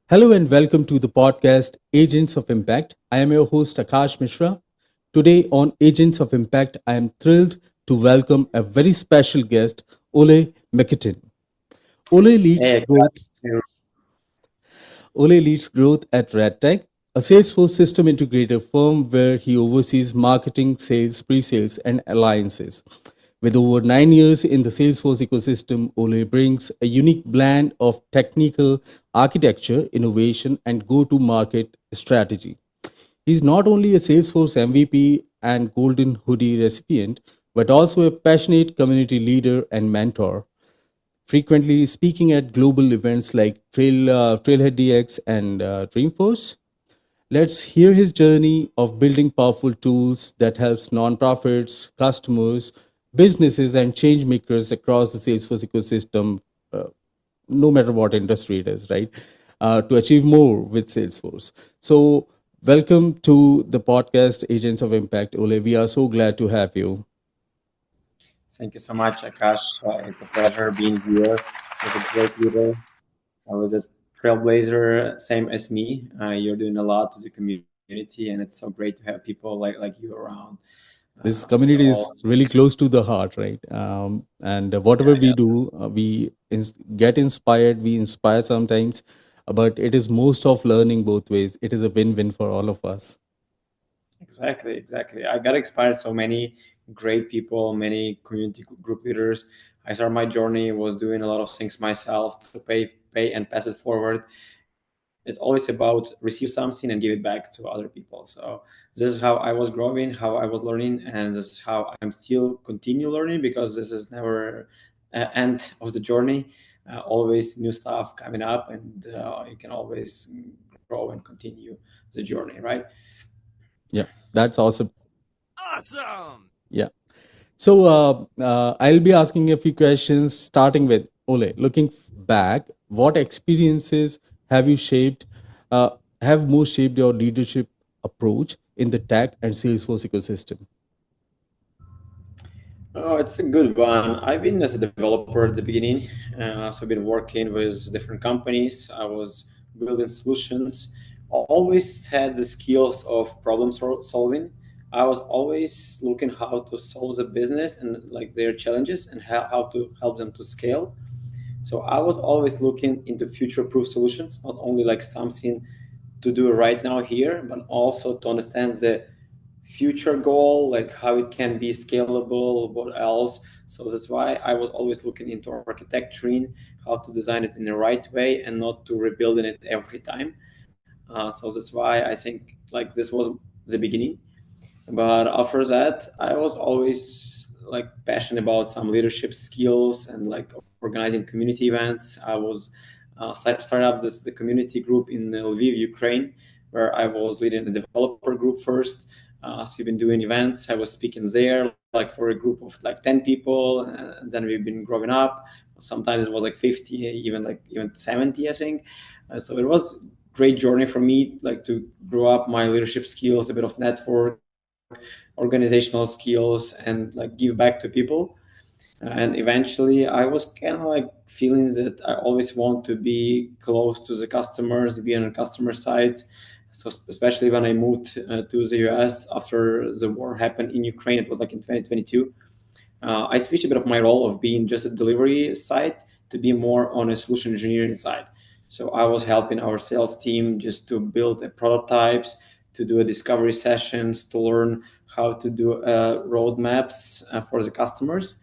Hello and welcome to the podcast Agents of Impact. I am your host Akash Mishra. Today on Agents of Impact, I am thrilled to welcome a very special guest, Oleh Mykytyn. Ole leads Hey, growth. Ole leads growth at Redtag, a Salesforce System Integrator firm where he oversees marketing, sales, pre-sales, and alliances. With over 9 years in the Salesforce ecosystem, Ole brings a unique blend of technical architecture, innovation, and go-to-market strategy. He's not only a Salesforce MVP and Golden Hoodie recipient, but also a passionate community leader and mentor, frequently speaking at global events like TrailblazerDX and Dreamforce. Let's hear his journey of building powerful tools that helps nonprofits, customers, businesses, and change makers across the Salesforce ecosystem, uh, no matter what industry it is, right? To achieve more with Salesforce. So, welcome to the podcast Agents of Impact, Ole. We are so glad to have you. thank you so much, Akash. It's a pleasure being here as a great leader. I was a trailblazer, same as me. You're doing a lot as a community, and it's so great to have people like you around. This We're community all is really close to the heart, right? And yeah, whatever we yeah, do, get inspired, we inspire sometimes, but it is most of learning both ways. It is a win-win for all of us. exactly. I got inspired so many great people, many community group leaders. I started my journey was doing a lot of things myself to pay and pass it forward. It's always about receive something and give it back to other people. So this is how I was growing, how I was learning, and this is how I'm still continue learning because this is never end of the journey. Always new stuff coming up, and you can always grow and continue the journey, right? Yeah, that's awesome. Awesome! Yeah. So I'll be asking a few questions, starting with Ole. Looking back, what experiences have you shaped, uh, have most shaped your leadership approach in the tech and Salesforce ecosystem? Oh, it's a good one. I've been as a developer at the beginning, so I've been working with different companies. I was building solutions. Always had the skills of problem solving. I was always looking how to solve the business and like their challenges and how to help them to scale. So I was always looking into future-proof solutions, not only like something to do right now here, but also to understand the future goal, like how it can be scalable, what else. So that's why I was always looking into architecturing, how to design it in the right way and not to rebuilding it every time. So that's why I think like this was the beginning. But after that, I was always like passionate about some leadership skills and like organizing community events. I was started up the community group in Lviv, Ukraine, where I was leading a developer group first. So we've been doing events. I was speaking there, like for a group of like 10 people, and then we've been growing up. Sometimes it was like 50, even 70, I think. So it was great journey for me, like to grow up my leadership skills, a bit of network, organizational skills, and like give back to people. And eventually, I was kind of like feeling that I always want to be close to the customers, be on the customer side. So especially when I moved to the US after the war happened in Ukraine, it was like in 2022. I switched a bit of my role of being just a delivery side to be more on a solution engineering side. So I was helping our sales team just to build prototypes, to do a discovery sessions, to learn how to do roadmaps for the customers.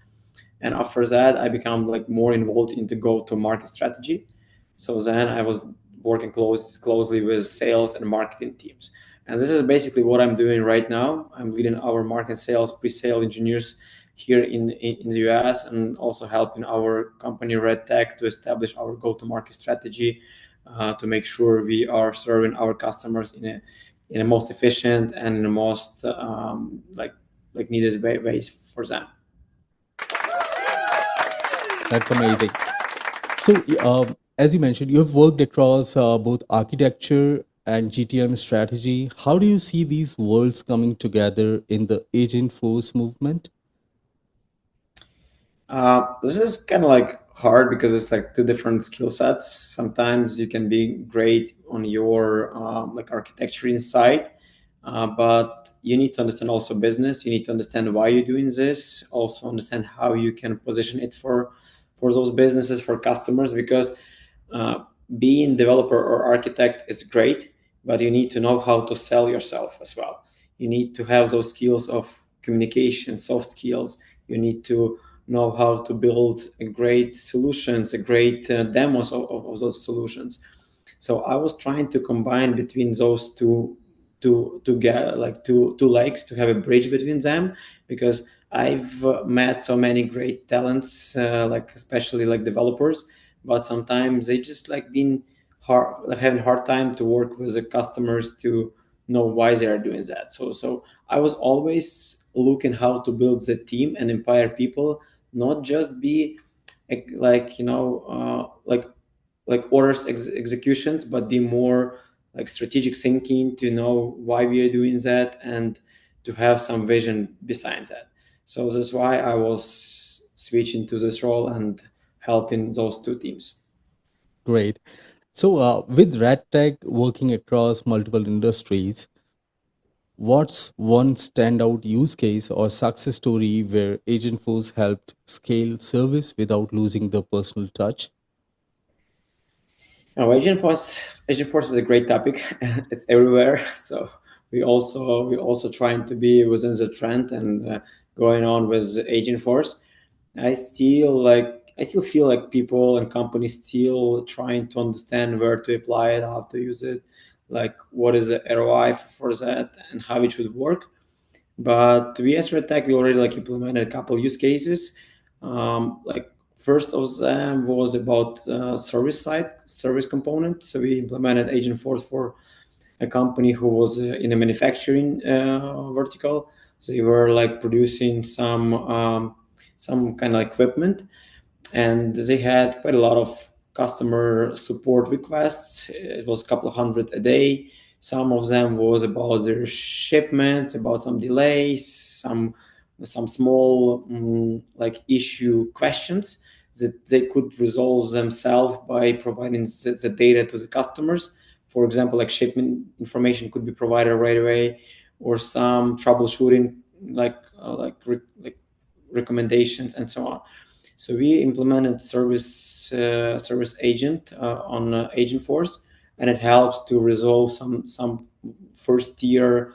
And after that, I become like more involved into go-to-market strategy. So then I was working closely with sales and marketing teams. And this is basically what I'm doing right now. I'm leading our market sales, pre-sale engineers here in the US, and also helping our company Redtag to establish our go-to-market strategy to make sure we are serving our customers in a most efficient and in the most like needed ways for them. That's amazing. So, as you mentioned, you have worked across both architecture and GTM strategy. How do you see these worlds coming together in the Agent Force movement? This is kind of like hard because it's like two different skill sets. Sometimes you can be great on your like architecture inside, but you need to understand also business. You need to understand why you're doing this. Also understand how you can position it for those businesses, for customers, because uh, being developer or architect is great, but you need to know how to sell yourself as well. You need to have those skills of communication, soft skills. You need to know how to build a great solutions, a great demos of those solutions. So I was trying to combine between those to get like two legs, to have a bridge between them, because I've met so many great talents, like especially like developers, but sometimes they just like been hard, like having hard time to work with the customers to know why they are doing that. So I was always looking how to build the team and empower people, not just be like like orders executions, but be more like strategic thinking, to know why we are doing that and to have some vision besides that. So that's why I was switching to this role and helping those two teams. Great. So, with Redtag working across multiple industries, what's one standout use case or success story where Agentforce helped scale service without losing the personal touch? Now, Agent Force is a great topic. It's everywhere. So we also trying to be within the trend and going on with Agent Force. I still feel like people and companies still trying to understand where to apply it, how to use it, like what is the ROI for that, and how it should work. But we as Redtag, we already like implemented a couple use cases. Like first of them was about service side, service component. So we implemented Agent Force for a company who was in a manufacturing vertical. So they were like producing some kind of equipment, and they had quite a lot of customer support requests. It was a couple of hundred a day. Some of them was about their shipments, about some delays, some small like issue questions that they could resolve themselves by providing the data to the customers. For example, like shipment information could be provided right away, or some troubleshooting like recommendations and so on. So we implemented service agent on Agent Force, and it helps to resolve some first tier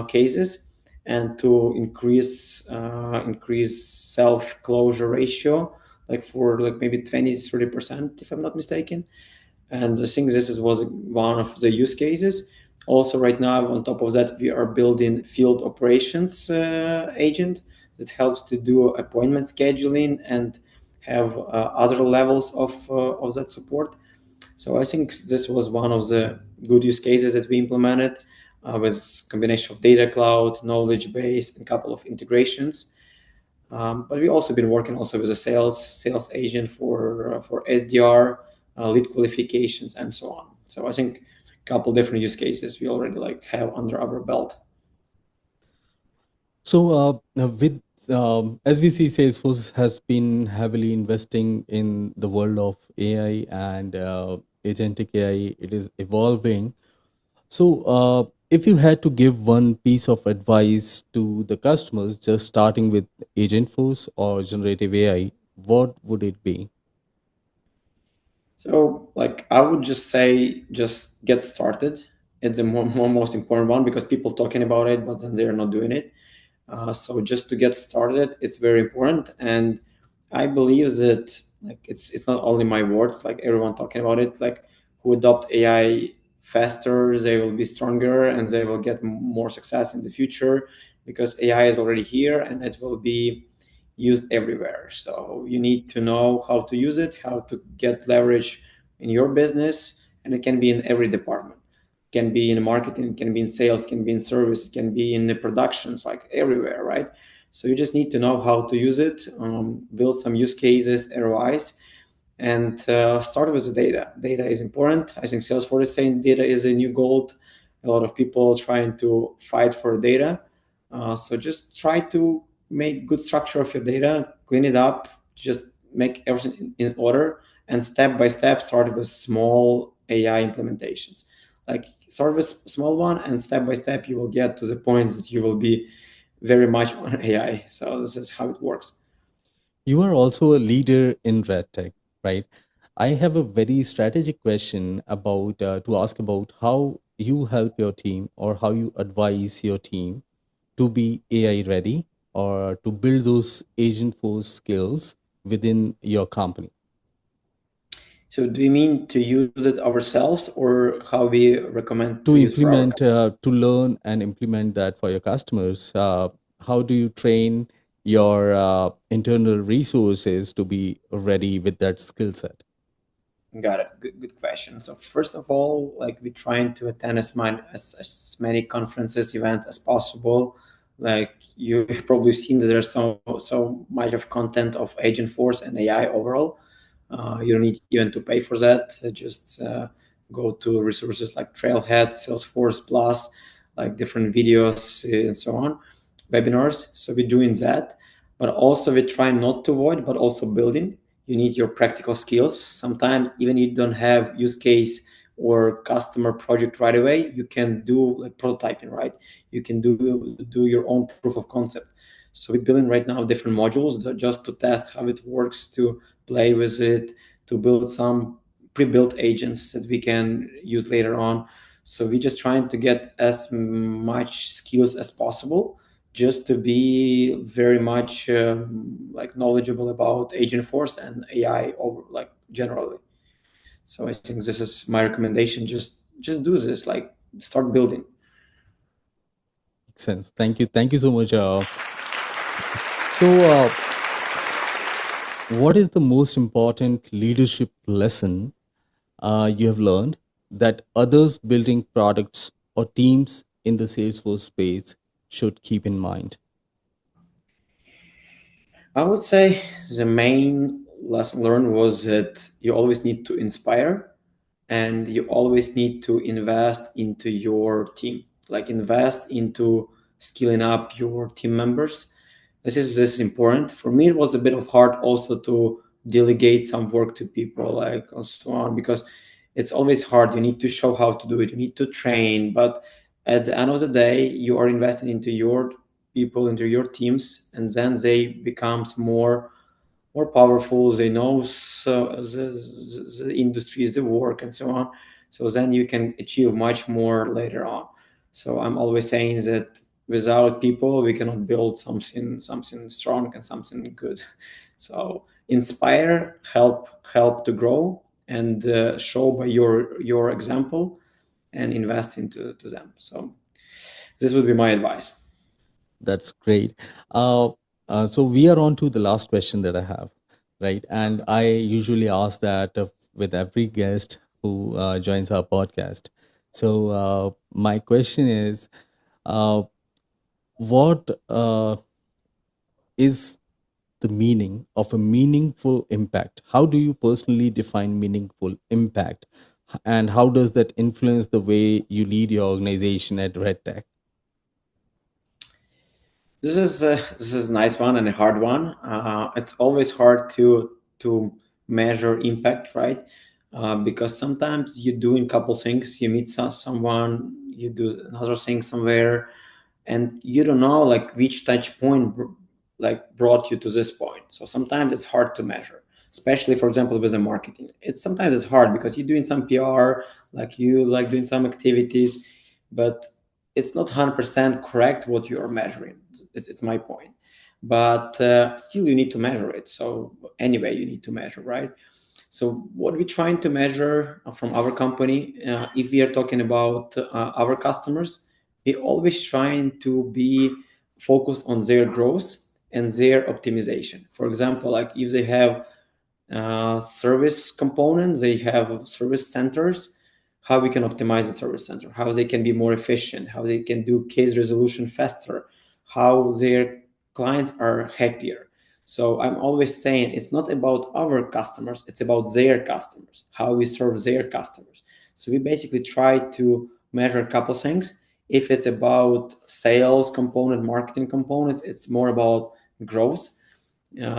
cases, and to increase self closure ratio, like for like maybe 20-30%, if I'm not mistaken. And I think was one of the use cases. Also, right now, on top of that, we are building field operations agent that helps to do appointment scheduling and have other levels of that support. So I think this was one of the good use cases that we implemented, with combination of data cloud, knowledge base, and a couple of integrations. But we also been working also with a sales agent for SDR, lead qualifications, and so on. So I think a couple different use cases we already like have under our belt. So, with as we see, Salesforce has been heavily investing in the world of AI and agentic AI. It is evolving. So, if you had to give one piece of advice to the customers just starting with Agentforce or generative AI, what would it be? So like I would just say, just get started. It's the most important one, because people talking about it, but then they're not doing it. So just to get started, it's very important. And I believe that like it's not only my words, like everyone talking about it, like who adopt AI faster, they will be stronger and they will get more success in the future, because AI is already here and it will be used everywhere. So you need to know how to use it, how to get leverage in your business, and it can be in every department. It can be in marketing, it can be in sales, it can be in service, it can be in the productions, like everywhere, right? So you just need to know how to use it, build some use cases, ROIs, and start with the data. Data is important. I think Salesforce is saying data is a new gold. A lot of people trying to fight for data. So just try to make good structure of your data, clean it up, just make everything in order, and step by step start with small AI implementations. Like start with small one, and step by step you will get to the point that you will be very much on AI. So this is how it works. You are also a leader in Redtag, right? I have a very strategic question about to ask about how you help your team or how you advise your team to be AI ready or to build those agent force skills within your company. So do you mean to use it ourselves, or how we recommend to To use for our implement, company? to learn and implement that for your customers, how do you train your internal resources to be ready with that skill set? Got it. Good question. So first of all, like we're trying to attend as many conferences, events as possible. Like you've probably seen that there's so much of content of Agentforce and AI overall. You don't need even to pay for that. Just go to resources like Trailhead, Salesforce Plus, like different videos and so on, webinars. So we're doing that, but also we try not to avoid, but also building. You need your practical skills. Sometimes even you don't have use case or customer project right away, you can do like prototyping, right? You can do your own proof of concept. So we're building right now different modules just to test how it works, to play with it, to build some pre-built agents that we can use later on. So we're just trying to get as much skills as possible, just to be very much like knowledgeable about Agentforce and AI over like generally. So I think this is my recommendation. Just do this, like start building. Makes sense. Thank you so much. So, what is the most important leadership lesson you have learned that others building products or teams in the Salesforce space should keep in mind? I would say the main lesson learned was that you always need to inspire, and you always need to invest into your team, like invest into skilling up your team members. This is important. For me, it was a bit of hard also to delegate some work to people, like and so on, because it's always hard. You need to show how to do it, you need to train, but at the end of the day, you are investing into your people, into your teams, and then they becomes more powerful. They know the industries, the work, and so on. So then you can achieve much more later on. So I'm always saying that without people, we cannot build something strong and something good. So inspire, help to grow, and show by your example, and invest into to them. So this would be my advice. That's great. Uh, so we are on to the last question that I have, right? And I usually ask that with every guest who joins our podcast. So my question is, uh, what is the meaning of a meaningful impact? How do you personally define meaningful impact? And how does that influence the way you lead your organization at Red Tech? This is a nice one and a hard one. It's always hard to measure impact, right? Because sometimes you doing a couple things, you meet someone, you do another thing somewhere, and you don't know like which touch point like brought you to this point. So sometimes it's hard to measure, especially for example with the marketing. It's hard because you're doing some PR, like you like doing some activities, but it's not 100% correct what you are measuring. It's my point. But still you need to measure it. So anyway, you need to measure, right? So what we're trying to measure from our company, if we are talking about our customers, we're always trying to be focused on their growth and their optimization. For example, like if they have service components, they have service centers, how we can optimize the service center, how they can be more efficient, how they can do case resolution faster, how their clients are happier. So I'm always saying it's not about our customers, it's about their customers, how we serve their customers. So we basically try to measure a couple things. If it's about sales component, marketing components, it's more about growth.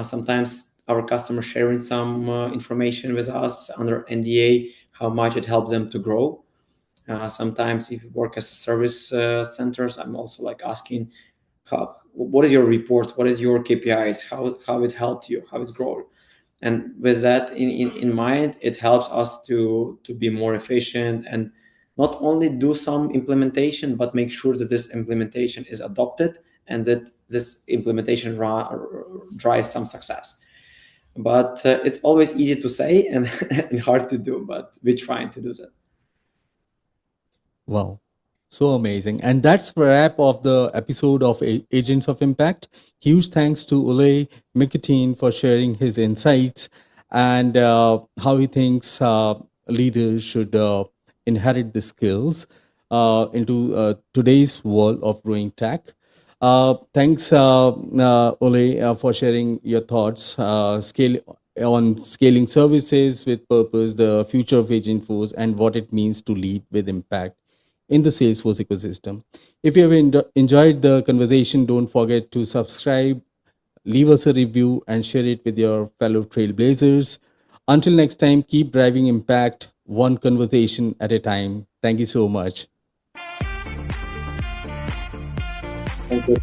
Sometimes our customers sharing some information with us under NDA, how much it helps them to grow. Sometimes if you work as a service centers, I'm also like asking, what is your report? What is your KPIs? How it helped you? How it's grown? And with that in mind, it helps us to be more efficient and not only do some implementation, but make sure that this implementation is adopted and that this implementation drives some success. But it's always easy to say and, and hard to do, but we're trying to do that. Wow. So amazing. And that's the wrap of the episode of Agents of Impact. Huge thanks to Oleh Mykytyn for sharing his insights and how he thinks leaders should inherit the skills into today's world of growing tech. Thanks, Oleh, for sharing your thoughts on scaling services with purpose, the future of Agentforce, and what it means to lead with impact in the Salesforce ecosystem. If you have enjoyed the conversation, don't forget to subscribe, leave us a review, and share it with your fellow trailblazers. Until next time, keep driving impact one conversation at a time. Thank you so much. Thank you.